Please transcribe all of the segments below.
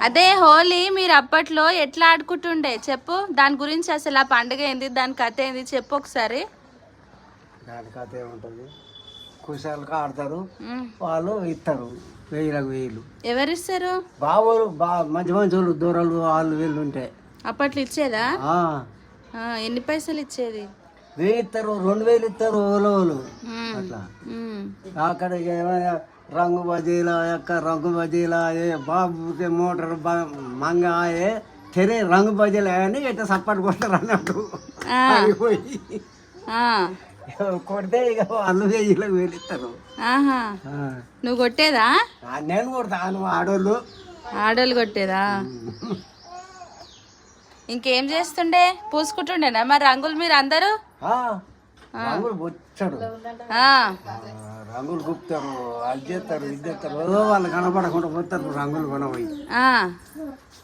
అదే హోలీ మీరు అప్పట్లో ఎట్లా ఆడుకుంటుండే చెప్పు, దాని గురించి అసలు ఆ పండుగ ఏంది, దాని కథ ఏంది చెప్పు ఒకసారి. దాని కథ ఏముంటుంది, కుశాలకు ఆడతారు, వాళ్ళు ఇస్తారు వెయ్యిలకు వెయ్యిలు. ఎవరిస్తారు? బాబోలు మంచి మంచి వాళ్ళు దూరాలు వాళ్ళు వీళ్ళు ఉంటే అప్పట్లో ఇచ్చేదా? ఎన్ని పైసలు ఇచ్చేది? 1000 ఇస్తారు, 2000 ఇస్తారు ఓలోలు అట్లా. అక్కడ ఏమైనా రంగు బజీల యొక్క రంగు బజీల బాబుకి మోటార్ మంగాయే తెరే రంగు బజీలు అని ఇట్లా సప్పటి కొడతారు అన్నట్టు. పోయి కొడితే ఇక వాళ్ళు 1000లకు వెళ్ళిస్తారు. నువ్వు కొట్టేదా? నేను కొడతాను, ఆడోళ్ళు ఆడోళ్ళు కొట్టేదా? ఇంకేం చేస్తుండే, పూసుకుంటుండేనా మరి రంగులు మీరు అందరూ? రంగులు బొచ్చాడు, రంగులు గుప్తారు, అది చేస్తారు ఇది చేస్తారు, వాళ్ళు కనపడకుండా పోతారు రంగులు కొనపోయి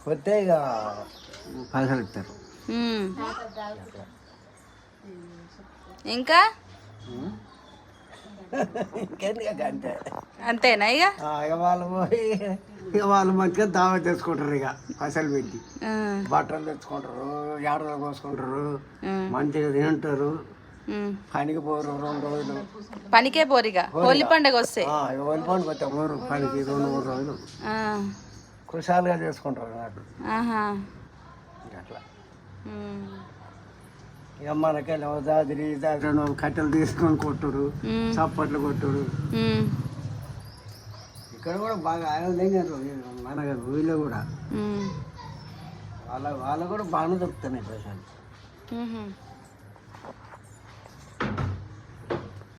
కొత్తే ఇక పైసలు ఇస్తారు. ఇంకా అంతే అంతేనా? ఇక వాళ్ళు పోయి ఇక వాళ్ళు మంచిగా దావా తెచ్చుకుంటారు, ఇక పైసలు పెట్టి బట్టలు తెచ్చుకుంటారు, ఏడలు కోసుకుంటారు, మంచిగా తింటారు. పనికి పోరు 2 రోజులు, పనికే పోరిగా హోలీ పండుగ వస్తే. హోలీ పండుగ వస్తే పోరు పనికి 2-3 రోజులు కుశాలుగా చేసుకుంటారు అన్నట్టు. అట్లా ఇక మనకెళ్ళి దాదిరి కట్టెలు తీసుకొని కొట్టుడు, చప్పట్లు కొట్టుడు. ఇక్కడ కూడా బాగా ఆనందంగా మన ఊళ్ళో కూడా వాళ్ళ కూడా బాగానే దొరుకుతున్నాయి పైసలు.